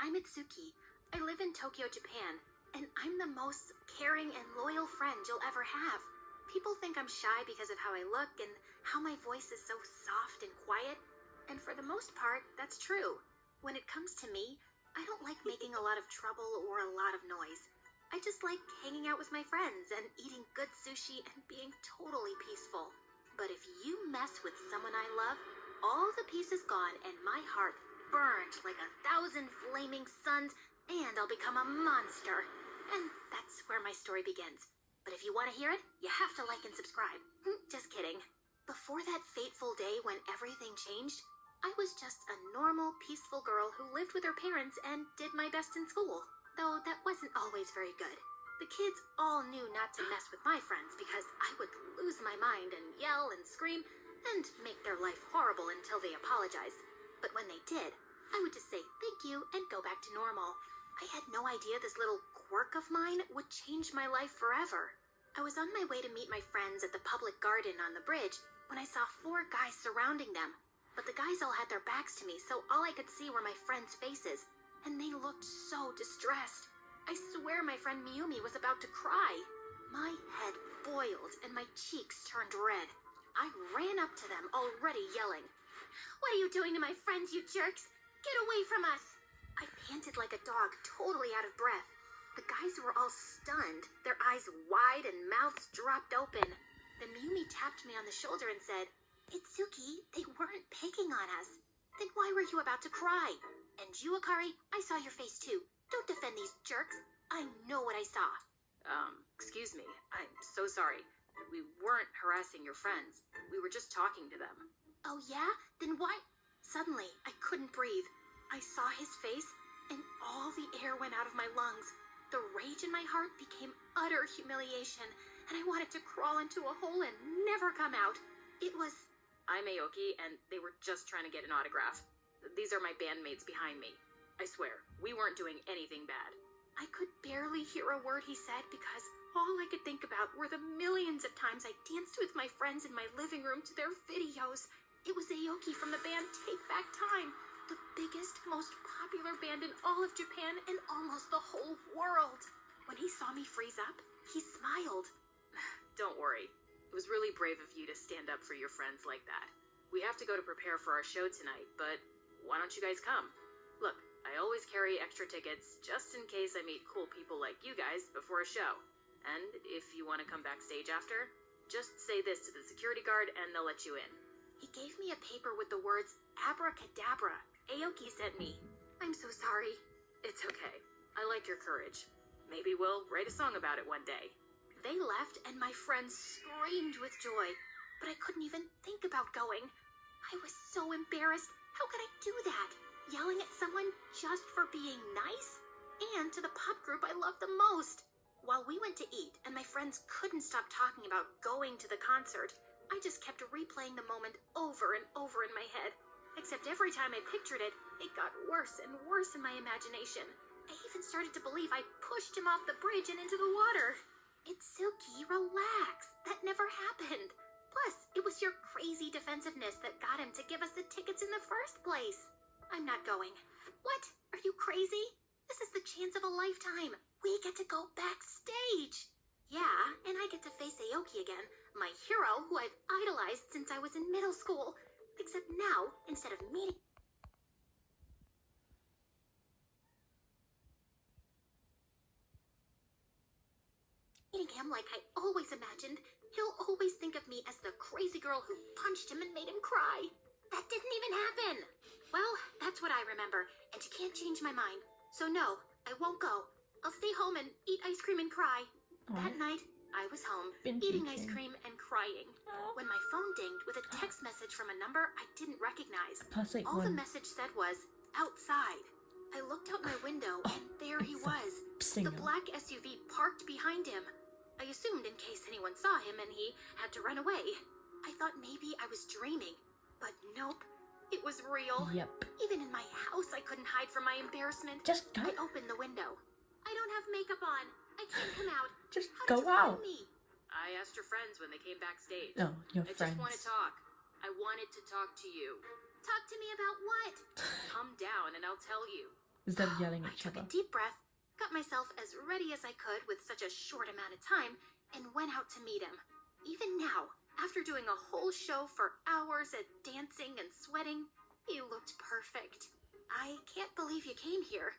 I'm Itsuki. I live in Tokyo, Japan, and I'm the most caring and loyal friend you'll ever have. People think I'm shy because of how I look and how my voice is so soft and quiet, and for the most part, that's true. When it comes to me, I don't like making a lot of trouble or a lot of noise. I just like hanging out with my friends and eating good sushi and being totally peaceful. But if you mess with someone I love, all the peace is gone and my heart burned like 1,000 flaming suns, and I'll become a monster. And that's where my story begins. But if you want to hear it, you have to like and subscribe. Just kidding. Before that fateful day when everything changed, I was just a normal, peaceful girl who lived with her parents and did my best in school. Though that wasn't always very good. The kids all knew not to mess with my friends because I would lose my mind and yell and scream and make their life horrible until they apologized. But when they did, I would just say thank you and go back to normal. I had no idea this little quirk of mine would change my life forever. I was on my way to meet my friends at the public garden on the bridge when I saw 4 guys surrounding them. But the guys all had their backs to me, so all I could see were my friends' faces. And they looked so distressed. I swear my friend Miyumi was about to cry. My head boiled and my cheeks turned red. I ran up to them, already yelling. What are you doing to my friends, you jerks? Get away from us! I panted like a dog, totally out of breath. The guys were all stunned, their eyes wide and mouths dropped open. Then Miyumi tapped me on the shoulder and said, Itsuki, they weren't picking on us. Then why were you about to cry? And you, Akari, I saw your face too. Don't defend these jerks. I know what I saw. Excuse me. I'm so sorry. We weren't harassing your friends. We were just talking to them. Oh yeah? Then why? Suddenly, I couldn't breathe. I saw his face, and all the air went out of my lungs. The rage in my heart became utter humiliation, and I wanted to crawl into a hole and never come out. It was... I'm Aoki, and they were just trying to get an autograph. These are my bandmates behind me. I swear, we weren't doing anything bad. I could barely hear a word he said because all I could think about were the millions of times I danced with my friends in my living room to their videos. It was Aoki from the band Take Back Time, the biggest, most popular band in all of Japan and almost the whole world. When he saw me freeze up, he smiled. Don't worry. It was really brave of you to stand up for your friends like that. We have to go to prepare for our show tonight, but why don't you guys come? Look, I always carry extra tickets just in case I meet cool people like you guys before a show. And if you want to come backstage after, just say this to the security guard and they'll let you in. He gave me a paper with the words Abracadabra. Aoki sent me. I'm so sorry. It's okay. I like your courage. Maybe we'll write a song about it one day. They left and my friends screamed with joy, but I couldn't even think about going. I was so embarrassed. How could I do that? Yelling at someone just for being nice? And to the pop group I love the most. While we went to eat and my friends couldn't stop talking about going to the concert, I just kept replaying the moment over and over in my head. Except every time I pictured it, it got worse and worse in my imagination. I even started to believe I pushed him off the bridge and into the water. Itsuki, relax. That never happened. Plus, it was your crazy defensiveness that got him to give us the tickets in the first place. I'm not going. What? Are you crazy? This is the chance of a lifetime. We get to go backstage. Yeah, and I get to face Aoki again, my hero who I've idolized since I was in middle school. Except now, instead of meeting him like I always imagined, he'll always think of me as the crazy girl who punched him and made him cry. That didn't even happen. Well, that's what I remember, and you can't change my mind. So no, I won't go. I'll stay home and eat ice cream and cry. That night, I was home, eating ice cream and crying. When my phone dinged with a text message from a number I didn't recognize. All the message said was, outside. I looked out my window, and there he was. The black SUV parked behind him. I assumed in case anyone saw him and he had to run away. I thought maybe I was dreaming, but nope, it was real. Yep. Even in my house, I couldn't hide from my embarrassment. Just go. I opened the window. I don't have makeup on. I can't come out. Just How go did you out. find me? I asked your friends when they came backstage. No, your I friends. just want to talk. I wanted to talk to you. Talk to me about what? Calm down and I'll tell you. instead of yelling I at each took other. a deep breath, got myself as ready as I could with such a short amount of time, and went out to meet him. Even now, after doing a whole show for hours at dancing and sweating, he looked perfect. I can't believe you came here.